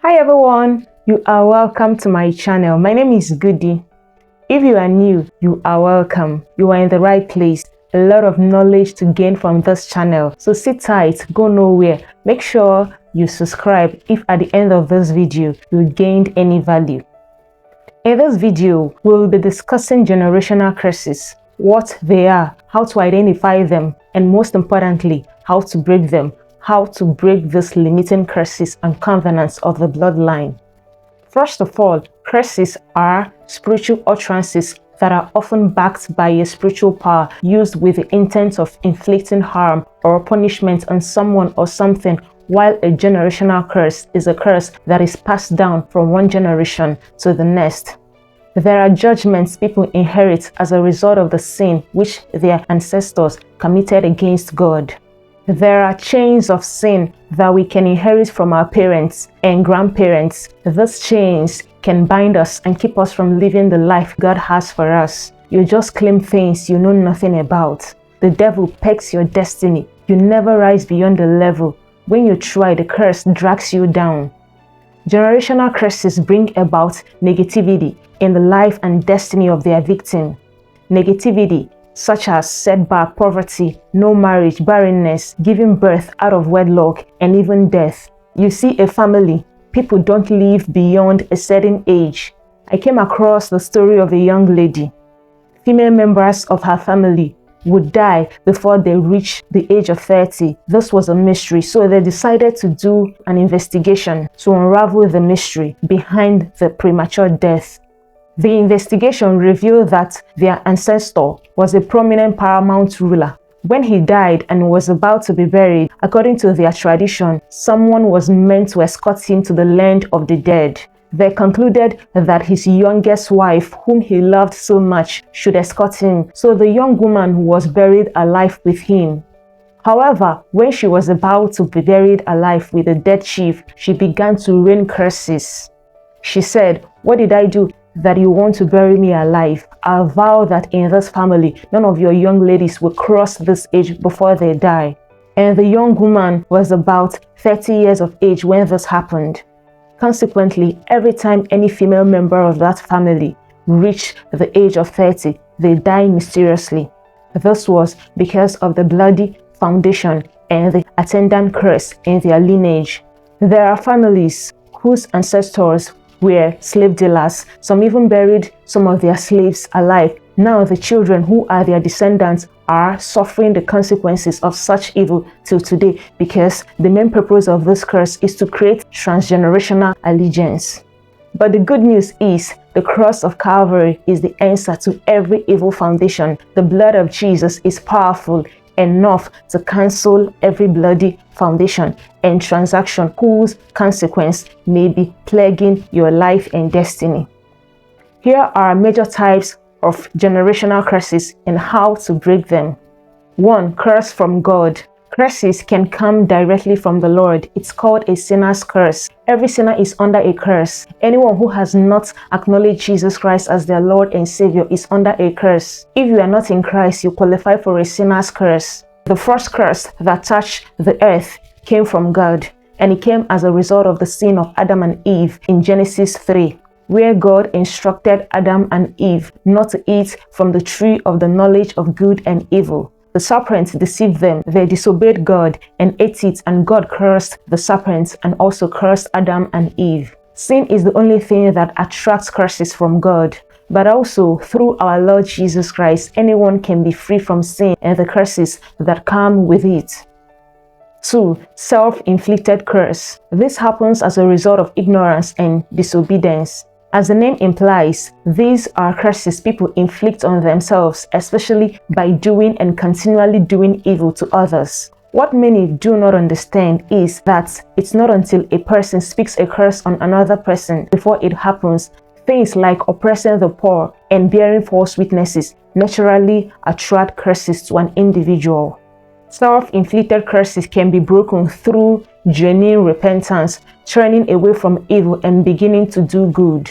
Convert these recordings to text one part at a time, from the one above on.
Hi everyone, you are welcome to my channel. My name is Goody. If you are new, you are welcome. You are in the right place. A lot of knowledge to gain from this channel. So sit tight, go nowhere. Make sure you subscribe if at the end of this video you gained any value. In this video, we will be discussing generational curses, what they are, how to identify them, and most importantly, how to break them. How to break these limiting curses and covenants of the bloodline. First of all, curses are spiritual utterances that are often backed by a spiritual power used with the intent of inflicting harm or punishment on someone or something, while a generational curse is a curse that is passed down from one generation to the next. There are judgments people inherit as a result of the sin which their ancestors committed against God. There are chains of sin that we can inherit from our parents and grandparents. These chains can bind us and keep us from living the life God has for us. You just claim things you know nothing about. The devil pegs your destiny. You never rise beyond the level. When you try, the curse drags you down. Generational curses bring about negativity in the life and destiny of their victim. Negativity such as setback, poverty, no marriage, barrenness, giving birth out of wedlock, and even death. You see a family, people don't live beyond a certain age. I came across the story of a young lady. Female members of her family would die before they reach the age of 30. This was a mystery, so they decided to do an investigation to unravel the mystery behind the premature death. The investigation revealed that their ancestor was a prominent paramount ruler. When he died and was about to be buried, according to their tradition, someone was meant to escort him to the land of the dead. They concluded that his youngest wife, whom he loved so much, should escort him, so the young woman was buried alive with him. However, when she was about to be buried alive with the dead chief, she began to rain curses. She said, "What did I do that you want to bury me alive? I vow that in this family, none of your young ladies will cross this age before they die." And the young woman was about 30 years of age when this happened. Consequently, every time any female member of that family reached the age of 30, they die mysteriously. This was because of the bloody foundation and the attendant curse in their lineage. There are families whose ancestors were slave dealers. Some even buried some of their slaves alive. Now the children who are their descendants are suffering the consequences of such evil till today, because the main purpose of this curse is to create transgenerational allegiance. But the good news is the cross of Calvary is the answer to every evil foundation. The blood of Jesus is powerful enough to cancel every bloody foundation and transaction whose consequence may be plaguing your life and destiny. Here are major types of generational curses and how to break them. 1. Curse from God. Curses can come directly from the Lord. It's called a sinner's curse. Every sinner is under a curse. Anyone who has not acknowledged Jesus Christ as their Lord and Savior is under a curse. If you are not in Christ, you qualify for a sinner's curse. The first curse that touched the earth came from God, and it came as a result of the sin of Adam and Eve in Genesis 3, where God instructed Adam and Eve not to eat from the tree of the knowledge of good and evil. The serpent deceived them. They disobeyed God and ate it, and God cursed the serpent and also cursed Adam and Eve. Sin is the only thing that attracts curses from God. But also, through our Lord Jesus Christ, anyone can be free from sin and the curses that come with it. 2. Self-inflicted curse. This happens as a result of ignorance and disobedience. As the name implies, these are curses people inflict on themselves, especially by doing and continually doing evil to others. What many do not understand is that it's not until a person speaks a curse on another person before it happens. Things like oppressing the poor and bearing false witnesses naturally attract curses to an individual. Self-inflicted curses can be broken through genuine repentance, turning away from evil and beginning to do good.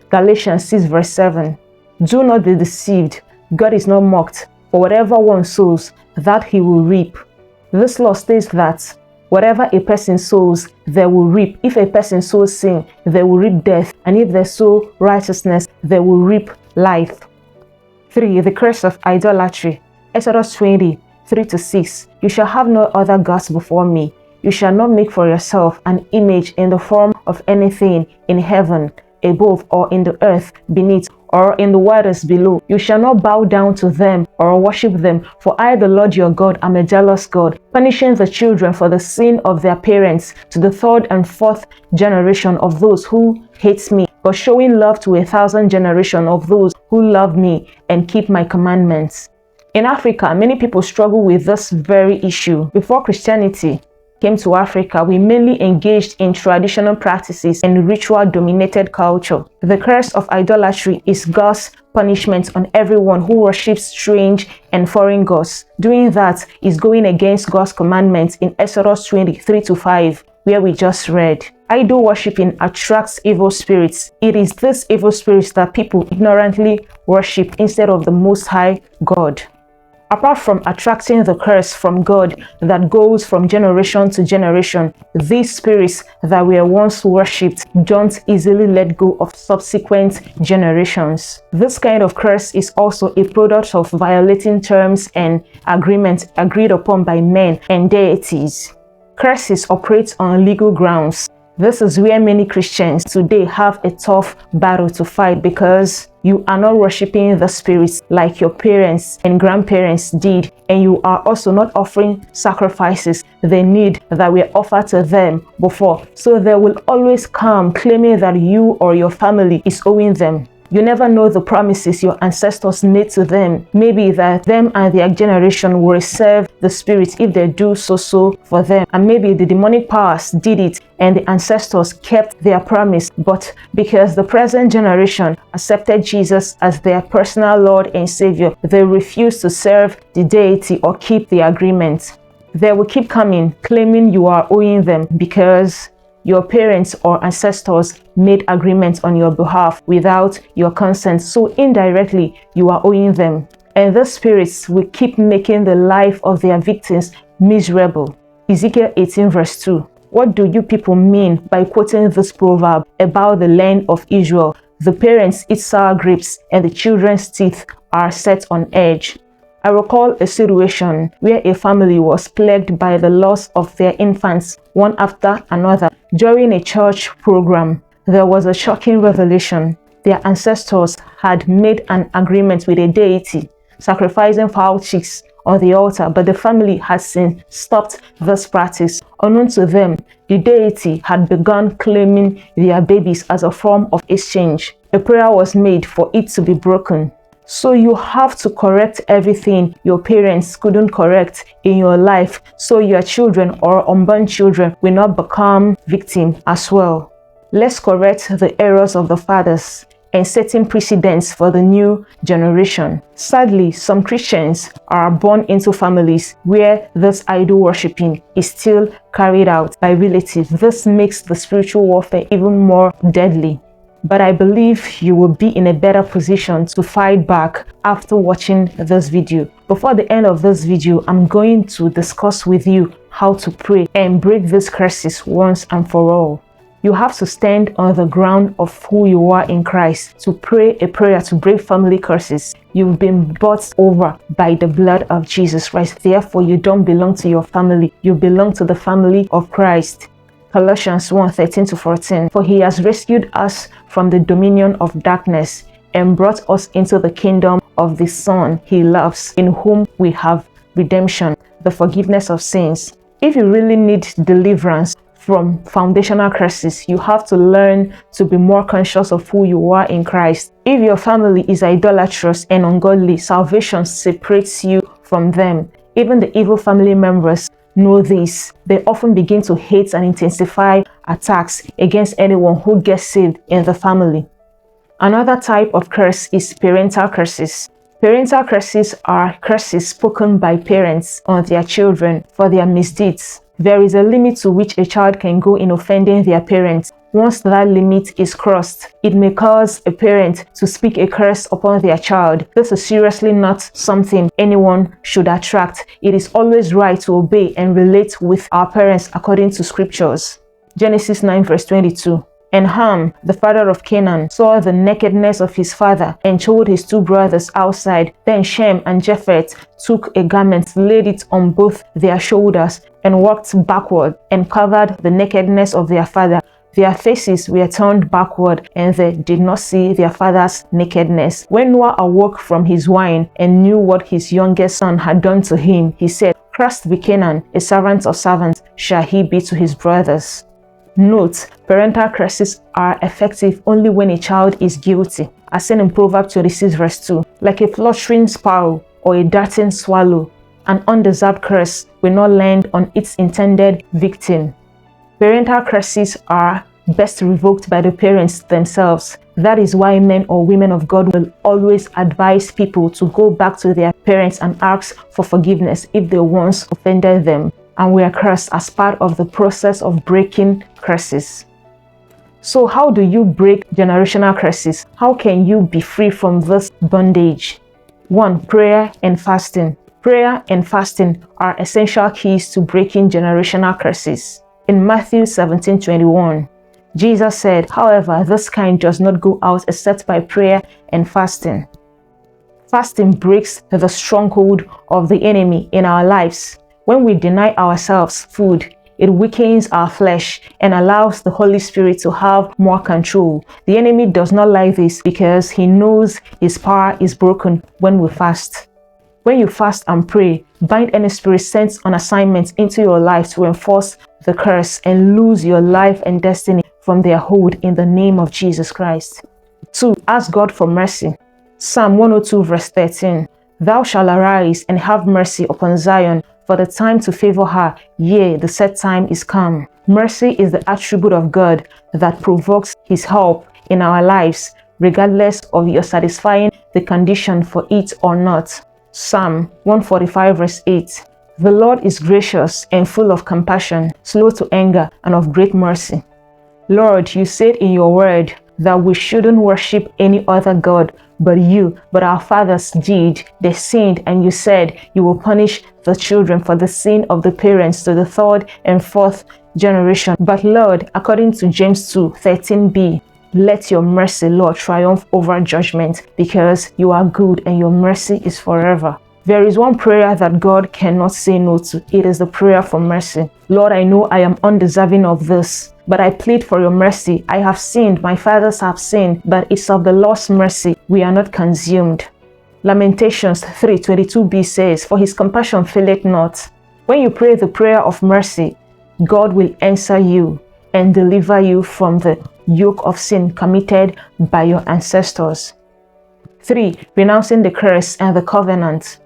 Galatians 6 verse 7. Do not be deceived. God is not mocked. For whatever one sows, that he will reap. This law states that Whatever a person sows, they will reap. If a person sows sin, they will reap death. And if they sow righteousness, they will reap life. 3. The curse of idolatry. Exodus 20, 3-6. You shall have no other gods before me. You shall not make for yourself an image in the form of anything in heaven, above, or in the earth beneath, or in the waters below. You shall not bow down to them or worship them, for I, the Lord your God, am a jealous God, punishing the children for the sin of their parents to the 3rd and 4th generation of those who hate me, but showing love to 1,000 generations of those who love me and keep my commandments. In Africa, many people struggle with this very issue. Before Christianity came to Africa, we mainly engaged in traditional practices and ritual-dominated culture. The curse of idolatry is God's punishment on everyone who worships strange and foreign gods. Doing that is going against God's commandments in Exodus 23-5, where we just read. Idol worshiping attracts evil spirits. It is these evil spirits that people ignorantly worship instead of the Most High God. Apart from attracting the curse from God that goes from generation to generation, these spirits that were once worshipped don't easily let go of subsequent generations. This kind of curse is also a product of violating terms and agreements agreed upon by men and deities. Curses operate on legal grounds. This is where many Christians today have a tough battle to fight, because you are not worshiping the spirits like your parents and grandparents did, and you are also not offering sacrifices they need that were offered to them before. So they will always come claiming that you or your family is owing them. You never know the promises your ancestors made to them. Maybe that them and their generation will serve the spirit if they do so for them. And maybe the demonic powers did it and the ancestors kept their promise. But because the present generation accepted Jesus as their personal Lord and Savior, they refuse to serve the deity or keep the agreement. They will keep coming, claiming you are owing them because your parents or ancestors made agreements on your behalf without your consent, so indirectly you are owing them. And the spirits will keep making the life of their victims miserable. Ezekiel 18 verse 2. What do you people mean by quoting this proverb about the land of Israel? The parents eat sour grapes and the children's teeth are set on edge. I recall a situation where a family was plagued by the loss of their infants, one after another. During a church program, there was a shocking revelation. Their ancestors had made an agreement with a deity, sacrificing fowl chicks on the altar, but the family had since stopped this practice. Unknown to them, the deity had begun claiming their babies as a form of exchange. A prayer was made for it to be broken. So you have to correct everything your parents couldn't correct in your life, so your children or unborn children will not become victims as well. Let's correct the errors of the fathers and setting precedents for the new generation. Sadly, some Christians are born into families where this idol worshipping is still carried out by relatives. This makes the spiritual warfare even more deadly. But I believe you will be in a better position to fight back after watching this video. Before the end of this video, I'm going to discuss with you how to pray and break these curses once and for all. You have to stand on the ground of who you are in Christ to pray a prayer to break family curses. You've been bought over by the blood of Jesus Christ. Therefore, you don't belong to your family. You belong to the family of Christ. Colossians 1:13-14. For he has rescued us from the dominion of darkness and brought us into the kingdom of the Son he loves, in whom we have redemption, the forgiveness of sins. If you really need deliverance from foundational curses, you have to learn to be more conscious of who you are in Christ. If your family is idolatrous and ungodly, salvation separates you from them. Even the evil family members know this. They often begin to hate and intensify attacks against anyone who gets saved in the family. Another type of curse is parental curses. Parental curses are curses spoken by parents on their children for their misdeeds. There is a limit to which a child can go in offending their parents. Once that limit is crossed, it may cause a parent to speak a curse upon their child. This is seriously not something anyone should attract. It is always right to obey and relate with our parents according to scriptures. Genesis 9 verse 22. And Ham, the father of Canaan, saw the nakedness of his father and told his two brothers outside. Then Shem and Japheth took a garment, laid it on both their shoulders, and walked backward and covered the nakedness of their father. Their faces were turned backward, and they did not see their father's nakedness. When Noah awoke from his wine and knew what his youngest son had done to him, he said, "Cursed be Canaan, a servant of servants shall he be to his brothers." Note, parental curses are effective only when a child is guilty, as seen in Proverbs 26 verse 2. Like a fluttering sparrow or a darting swallow, an undeserved curse will not land on its intended victim. Parental curses are best revoked by the parents themselves. That is why men or women of God will always advise people to go back to their parents and ask for forgiveness if they once offended them and were cursed as part of the process of breaking curses. So how do you break generational curses? How can you be free from this bondage? 1. Prayer and fasting. Prayer and fasting are essential keys to breaking generational curses. In Matthew 17:21, Jesus said, "However, this kind does not go out except by prayer and fasting." Fasting breaks the stronghold of the enemy in our lives. When we deny ourselves food, it weakens our flesh and allows the Holy Spirit to have more control. The enemy does not like this because he knows his power is broken when we fast. When you fast and pray, bind any spirit sent on assignment into your life to enforce the curse and lose your life and destiny from their hold in the name of Jesus Christ. 2. Ask God for mercy. Psalm 102 verse 13. Thou shalt arise and have mercy upon Zion, for the time to favor her, yea, the set time is come. Mercy is the attribute of God that provokes his help in our lives, regardless of your satisfying the condition for it or not. Psalm 145 verse 8. The Lord is gracious and full of compassion, slow to anger, and of great mercy. Lord, you said in your word that we shouldn't worship any other God but you, but our fathers did. They sinned, and you said you will punish the children for the sin of the parents to the third and fourth generation. But Lord, according to James 2:13b, let your mercy, Lord, triumph over judgment, because you are good and your mercy is forever. There is one prayer that God cannot say no to. It is the prayer for mercy. Lord, I know I am undeserving of this, but I plead for your mercy. I have sinned, my fathers have sinned, but it's of the Lord's mercy we are not consumed. Lamentations 3:22b says, for his compassion faileth not. When you pray the prayer of mercy, God will answer you and deliver you from the yoke of sin committed by your ancestors. 3. Renouncing the curse and the covenant.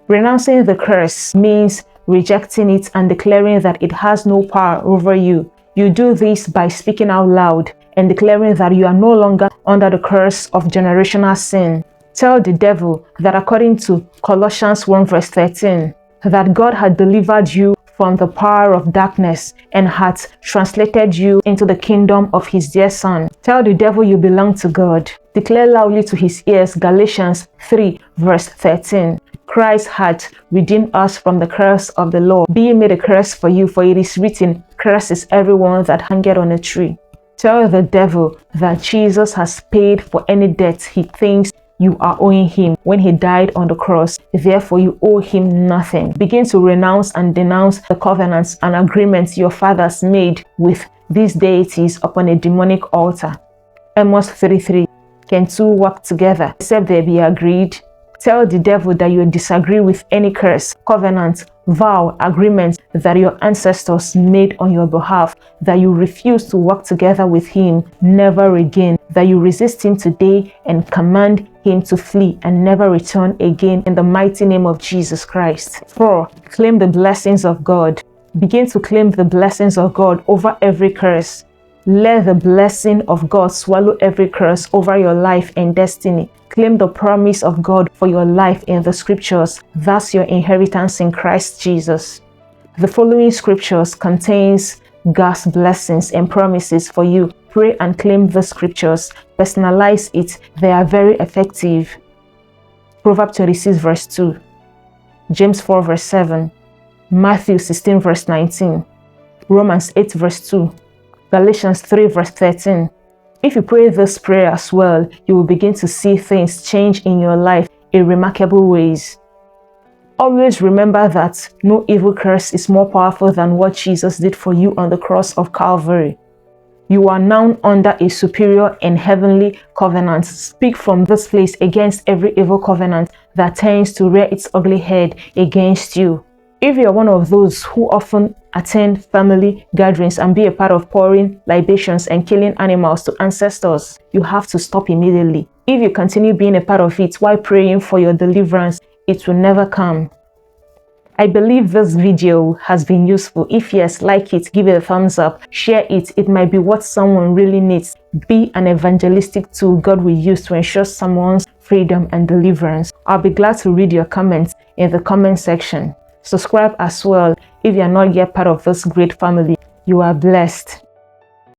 Renouncing the curse means rejecting it and declaring that it has no power over you. You do this by speaking out loud and declaring that you are no longer under the curse of generational sin. Tell the devil that according to Colossians 1 verse 13, that God had delivered you from the power of darkness and had translated you into the kingdom of his dear Son. Tell the devil you belong to God. Declare loudly to his ears Galatians 3 verse 13. Christ had redeemed us from the curse of the law, being made a curse for you, for it is written, cursed is everyone that hangeth on a tree. Tell the devil that Jesus has paid for any debt he thinks you are owing him when he died on the cross. Therefore, you owe him nothing. Begin to renounce and denounce the covenants and agreements your fathers made with these deities upon a demonic altar. Amos 3:3. Can two walk together except they be agreed? Tell the devil that you disagree with any curse, covenant, vow, agreement that your ancestors made on your behalf, that you refuse to work together with him never again, that you resist him today and command him to flee and never return again in the mighty name of Jesus Christ. 4. Claim the blessings of God. Begin to claim the blessings of God over every curse. Let the blessing of God swallow every curse over your life and destiny. Claim the promise of God for your life in the scriptures. That's your inheritance in Christ Jesus. The following scriptures contains God's blessings and promises for you. pray and claim the scriptures. Personalize it. They are very effective. Proverbs 26 verse 2. James 4 verse 7. Matthew 16 verse 19. Romans 8 verse 2. Galatians 3 verse 13. If you pray this prayer as well, you will begin to see things change in your life in remarkable ways. Always remember that no evil curse is more powerful than what Jesus did for you on the cross of Calvary. You are now under a superior and heavenly covenant. Speak from this place against every evil covenant that tends to rear its ugly head against you. If you are one of those who often attend family gatherings and be a part of pouring libations and killing animals to ancestors, you have to stop immediately. If you continue being a part of it while praying for your deliverance, it will never come. I believe this video has been useful. If yes, like it, give it a thumbs up, share it. It might be what someone really needs. Be an evangelistic tool God will use to ensure someone's freedom and deliverance. I'll be glad to read your comments in the comment section. Subscribe as well if you are not yet part of this great family. You are blessed.